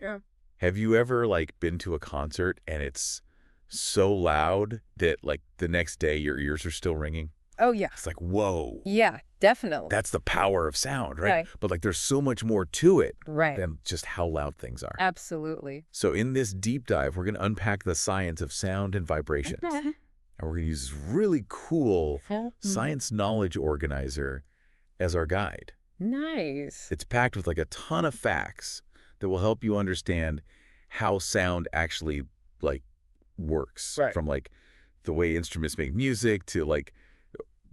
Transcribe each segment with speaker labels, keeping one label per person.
Speaker 1: Yeah.
Speaker 2: Have you ever, like, been to a concert and it's so loud that, like, the next day your ears are still ringing?
Speaker 1: Oh, yeah.
Speaker 2: It's like, whoa,
Speaker 1: Yeah, definitely.
Speaker 2: that's the power of sound, right?
Speaker 1: Right.
Speaker 2: But, like, there's so much more to it
Speaker 1: Right.
Speaker 2: than just how loud things are.
Speaker 1: Absolutely.
Speaker 2: So in this deep dive, we're going to unpack the science of sound and vibrations.
Speaker 1: Okay.
Speaker 2: And we're going to use this really cool science knowledge organizer as our guide.
Speaker 1: Nice.
Speaker 2: It's packed with like a ton of facts that will help you understand how sound actually like works.
Speaker 1: Right.
Speaker 2: From like the way instruments make music to like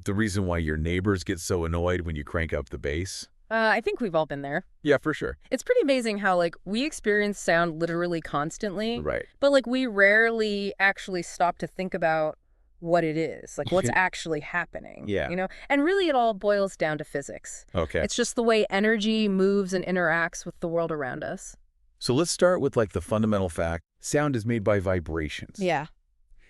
Speaker 2: the reason why your neighbors get so annoyed when you crank up the bass.
Speaker 1: I think we've all been there.
Speaker 2: Yeah, for sure.
Speaker 1: It's pretty amazing how, like, we experience sound literally constantly,
Speaker 2: Right.
Speaker 1: but, like, we rarely actually stop to think about what it is, like, what's actually happening.
Speaker 2: Yeah.
Speaker 1: You know? And really it all boils down to physics.
Speaker 2: Okay.
Speaker 1: It's just the way energy moves and interacts with the world around us.
Speaker 2: So let's start with like the fundamental fact. Sound is made by vibrations.
Speaker 1: Yeah.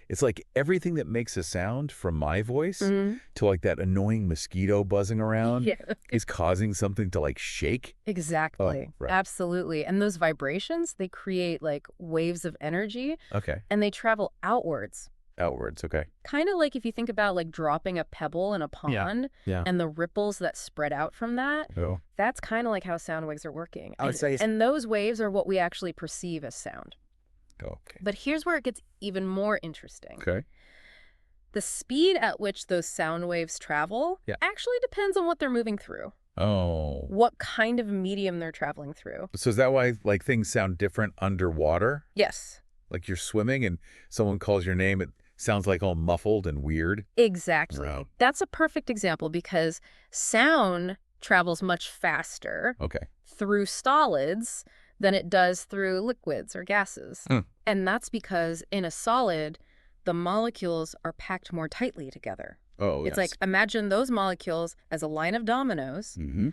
Speaker 2: It's like everything that makes a sound, from my voice
Speaker 1: Mm-hmm.
Speaker 2: to like that annoying mosquito buzzing around,
Speaker 1: Yeah.
Speaker 2: is causing something to like shake.
Speaker 1: Exactly.
Speaker 2: Oh, right.
Speaker 1: Absolutely. And those vibrations, they create, like, waves of energy,
Speaker 2: Okay.
Speaker 1: and they travel outwards.
Speaker 2: Outwards. Okay.
Speaker 1: Kind of like if you think about, like, dropping a pebble in a pond
Speaker 2: Yeah.
Speaker 1: and the ripples that spread out from that,
Speaker 2: Oh.
Speaker 1: that's kind of like how sound waves are working.
Speaker 2: I would say it's-
Speaker 1: And those waves are what we actually perceive as sound.
Speaker 2: Okay.
Speaker 1: But here's where it gets even more interesting.
Speaker 2: Okay.
Speaker 1: The speed at which those sound waves travel actually depends on what they're moving through,
Speaker 2: Oh.
Speaker 1: what kind of medium they're traveling through.
Speaker 2: So is that why like things sound different underwater?
Speaker 1: Yes.
Speaker 2: Like you're swimming and someone calls your name, it sounds like all muffled and weird.
Speaker 1: Exactly.
Speaker 2: Wow.
Speaker 1: That's a perfect example because sound travels much faster
Speaker 2: Okay.
Speaker 1: through solids than it does through liquids or gases. And that's because in a solid, the molecules are packed more tightly together.
Speaker 2: Oh,
Speaker 1: It's
Speaker 2: yes.
Speaker 1: like, imagine those molecules as a line of dominoes.
Speaker 2: Mm-hmm.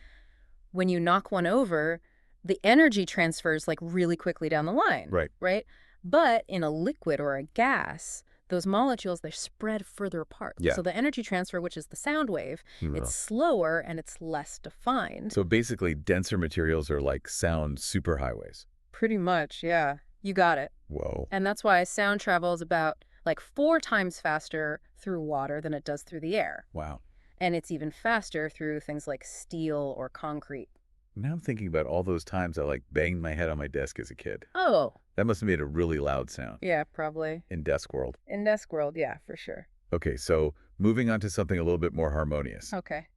Speaker 1: When you knock one over, the energy transfers like really quickly down the line.
Speaker 2: Right.
Speaker 1: Right? But in a liquid or a gas, those molecules, they're spread further apart.
Speaker 2: Yeah.
Speaker 1: So the energy transfer, which is the sound wave, it's slower and it's less defined.
Speaker 2: So basically denser materials are like sound superhighways.
Speaker 1: Pretty much, yeah. You got it.
Speaker 2: Whoa.
Speaker 1: And that's why sound travels about like 4 times faster through water than it does through the air.
Speaker 2: Wow.
Speaker 1: And it's even faster through things like steel or concrete.
Speaker 2: Now I'm thinking about all those times I like banged my head on my desk as a kid.
Speaker 1: Oh,
Speaker 2: That must have made a really loud sound
Speaker 1: yeah, probably.
Speaker 2: in desk world.
Speaker 1: In desk world, yeah, for sure.
Speaker 2: Okay, so moving on to something a little bit more harmonious.
Speaker 1: Okay.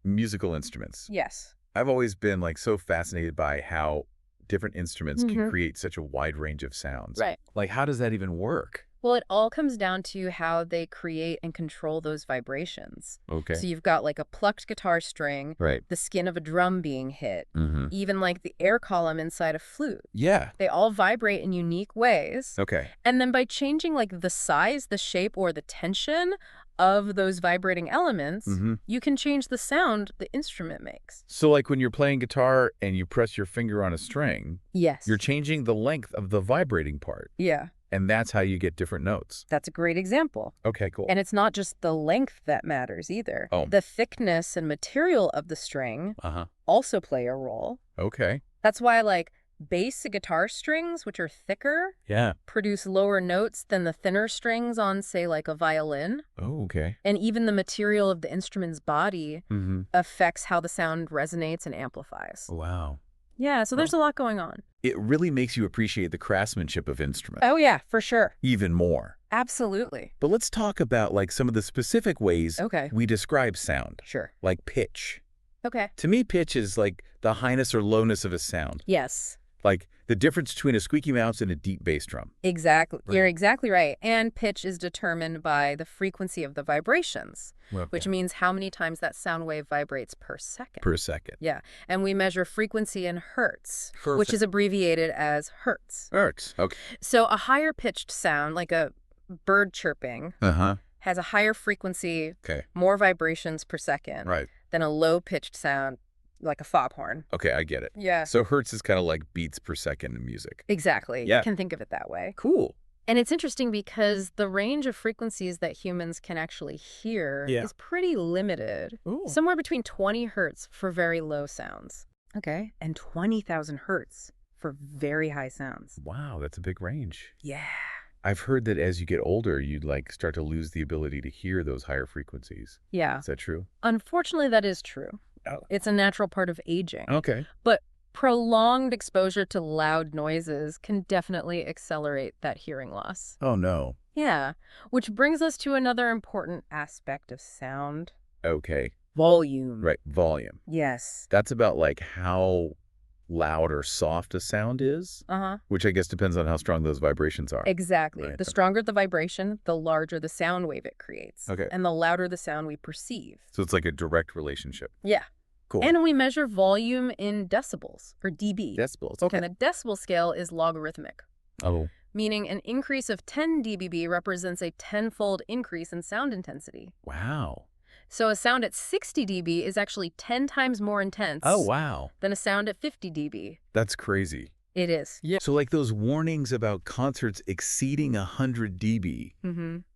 Speaker 2: Musical instruments.
Speaker 1: Yes.
Speaker 2: I've always been like so fascinated by how different instruments can create such a wide range of sounds.
Speaker 1: Right.
Speaker 2: Like, how does that even work?
Speaker 1: Well, it all comes down to how they create and control those vibrations.
Speaker 2: Okay.
Speaker 1: So you've got like a plucked guitar string,
Speaker 2: Right.
Speaker 1: the skin of a drum being hit,
Speaker 2: Mm-hmm.
Speaker 1: even like the air column inside a flute.
Speaker 2: Yeah.
Speaker 1: They all vibrate in unique ways.
Speaker 2: Okay.
Speaker 1: And then by changing like the size, the shape, or the tension of those vibrating elements, you can change the sound the instrument makes.
Speaker 2: So like when you're playing guitar and you press your finger on a string,
Speaker 1: Yes.
Speaker 2: you're changing the length of the vibrating part.
Speaker 1: Yeah,
Speaker 2: And that's how you get different notes.
Speaker 1: that's a great example.
Speaker 2: Okay, cool.
Speaker 1: And it's not just the length that matters either.
Speaker 2: Oh.
Speaker 1: The thickness and material of the string
Speaker 2: Uh-huh.
Speaker 1: also play a role.
Speaker 2: Okay.
Speaker 1: That's why like bass guitar strings, which are thicker,
Speaker 2: Yeah.
Speaker 1: produce lower notes than the thinner strings on, say, like a violin.
Speaker 2: Oh, okay.
Speaker 1: And even the material of the instrument's body
Speaker 2: Mm-hmm.
Speaker 1: affects how the sound resonates and amplifies.
Speaker 2: Wow.
Speaker 1: Yeah, so there's a lot going on.
Speaker 2: It really makes you appreciate the craftsmanship of instruments
Speaker 1: Oh, yeah, for sure.
Speaker 2: even more.
Speaker 1: Absolutely.
Speaker 2: But let's talk about like some of the specific ways
Speaker 1: Okay.
Speaker 2: we describe sound,
Speaker 1: Sure.
Speaker 2: like pitch.
Speaker 1: Okay.
Speaker 2: To me, pitch is like the highness or lowness of a sound,
Speaker 1: Yes,
Speaker 2: like the difference between a squeaky mouse and a deep bass drum.
Speaker 1: exactly.
Speaker 2: Right.
Speaker 1: You're exactly right. And pitch is determined by the frequency of the vibrations, which means how many times that sound wave vibrates per second.
Speaker 2: Per second.
Speaker 1: Yeah. And we measure frequency in hertz, which
Speaker 2: Perfect.
Speaker 1: is abbreviated as hertz.
Speaker 2: Hertz. Okay.
Speaker 1: So a higher pitched sound, like a bird chirping,
Speaker 2: Uh-huh.
Speaker 1: has a higher frequency,
Speaker 2: Okay.
Speaker 1: more vibrations per second
Speaker 2: Right.
Speaker 1: than a low pitched sound, like a foghorn.
Speaker 2: Okay, I get it.
Speaker 1: Yeah.
Speaker 2: So hertz is kind of like beats per second in music.
Speaker 1: Exactly.
Speaker 2: Yeah.
Speaker 1: You can think of it that way.
Speaker 2: Cool.
Speaker 1: And it's interesting because the range of frequencies that humans can actually hear
Speaker 2: Yeah.
Speaker 1: is pretty limited.
Speaker 2: Ooh.
Speaker 1: Somewhere between 20 hertz for very low sounds. Okay. And 20,000 hertz for very high sounds.
Speaker 2: Wow, that's a big range.
Speaker 1: Yeah.
Speaker 2: I've heard that as you get older, you'd like start to lose the ability to hear those higher frequencies.
Speaker 1: Yeah.
Speaker 2: Is that true?
Speaker 1: Unfortunately, that is true.
Speaker 2: Oh.
Speaker 1: It's a natural part of aging.
Speaker 2: Okay.
Speaker 1: But prolonged exposure to loud noises can definitely accelerate that hearing loss.
Speaker 2: Oh, no.
Speaker 1: Yeah, which brings us to another important aspect of sound.
Speaker 2: Okay.
Speaker 1: Volume.
Speaker 2: Right, volume.
Speaker 1: Yes.
Speaker 2: That's about like how loud or soft a sound is, which I guess depends on how strong those vibrations are.
Speaker 1: Exactly.
Speaker 2: Right.
Speaker 1: The stronger the vibration, the larger the sound wave it creates.
Speaker 2: Okay.
Speaker 1: And the louder the sound we perceive.
Speaker 2: So it's like a direct relationship.
Speaker 1: Yeah.
Speaker 2: Cool.
Speaker 1: And we measure volume in decibels, or dB.
Speaker 2: Decibels, okay.
Speaker 1: And the decibel scale is logarithmic.
Speaker 2: Oh.
Speaker 1: Meaning an increase of 10 dBb represents a 10-fold increase in sound intensity.
Speaker 2: Wow.
Speaker 1: So a sound at 60 dB is actually 10 times more intense than a sound at 50 dB.
Speaker 2: That's crazy.
Speaker 1: It is.
Speaker 2: Yeah. So like those warnings about concerts exceeding 100 dB,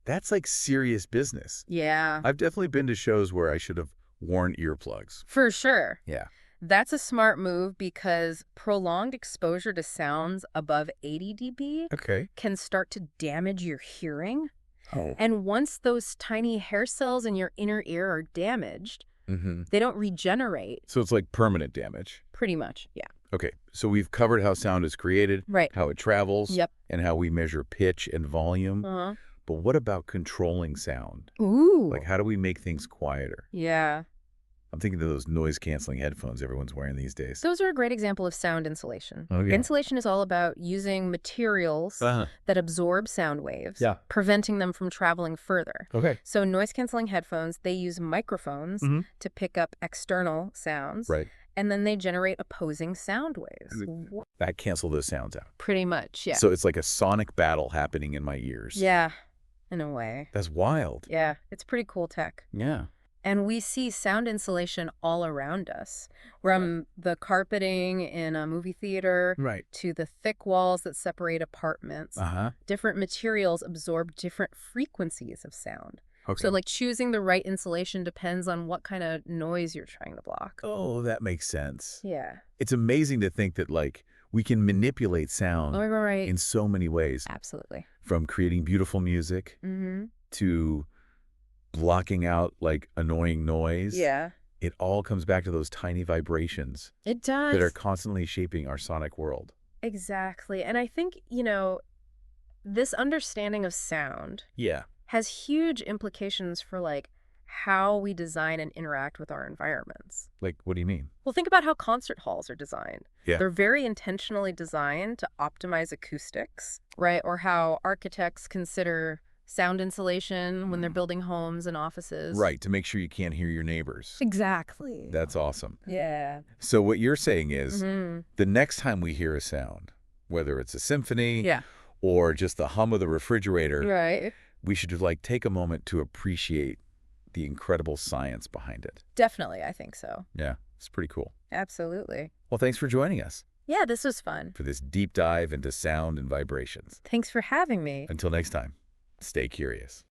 Speaker 2: that's like serious business.
Speaker 1: Yeah.
Speaker 2: I've definitely been to shows where I should have worn earplugs.
Speaker 1: For sure.
Speaker 2: Yeah.
Speaker 1: That's a smart move because prolonged exposure to sounds above 80 dB can start to damage your hearing.
Speaker 2: Oh.
Speaker 1: And once those tiny hair cells in your inner ear are damaged, they don't regenerate.
Speaker 2: So it's like permanent damage.
Speaker 1: Pretty much, yeah.
Speaker 2: Okay, so we've covered how sound is created, how it travels, and how we measure pitch and volume. But what about controlling sound?
Speaker 1: Ooh.
Speaker 2: Like, how do we make things quieter?
Speaker 1: Yeah.
Speaker 2: I'm thinking of those noise-canceling headphones everyone's wearing these days.
Speaker 1: Those are a great example of sound insulation.
Speaker 2: Oh, yeah.
Speaker 1: Insulation is all about using materials that absorb sound waves, preventing them from traveling further.
Speaker 2: Okay.
Speaker 1: So noise-canceling headphones, they use microphones to pick up external sounds.
Speaker 2: Right.
Speaker 1: And then they generate opposing sound waves.
Speaker 2: That cancel those sounds out.
Speaker 1: Pretty much, yeah.
Speaker 2: So it's like a sonic battle happening in my ears.
Speaker 1: Yeah, in a way.
Speaker 2: That's wild.
Speaker 1: Yeah, it's pretty cool tech.
Speaker 2: Yeah.
Speaker 1: And we see sound insulation all around us, from the carpeting in a movie theater to the thick walls that separate apartments. Different materials absorb different frequencies of sound. Okay. So like choosing the right insulation depends on what kind of noise you're trying to block.
Speaker 2: Oh, that makes sense.
Speaker 1: Yeah.
Speaker 2: It's amazing to think that like we can manipulate sound in so many ways.
Speaker 1: Absolutely.
Speaker 2: From creating beautiful music to blocking out like annoying noise.
Speaker 1: Yeah.
Speaker 2: It all comes back to those tiny vibrations.
Speaker 1: It does.
Speaker 2: That are constantly shaping our sonic world.
Speaker 1: Exactly. And I think, you know, this understanding of sound has huge implications for like how we design and interact with our environments.
Speaker 2: Like, what do you mean?
Speaker 1: Well, think about how concert halls are designed.
Speaker 2: Yeah.
Speaker 1: They're very intentionally designed to optimize acoustics, right? Or how architects consider sound insulation when they're building homes and offices.
Speaker 2: Right, to make sure you can't hear your neighbors.
Speaker 1: Exactly.
Speaker 2: That's awesome.
Speaker 1: Yeah.
Speaker 2: So what you're saying is the next time we hear a sound, whether it's a symphony or just the hum of the refrigerator, we should like take a moment to appreciate the incredible science behind it.
Speaker 1: Definitely, I think so.
Speaker 2: Yeah, it's pretty cool.
Speaker 1: Absolutely.
Speaker 2: Well, thanks for joining us.
Speaker 1: Yeah, this was fun.
Speaker 2: For this deep dive into sound and vibrations.
Speaker 1: Thanks for having me.
Speaker 2: Until next time. Stay curious.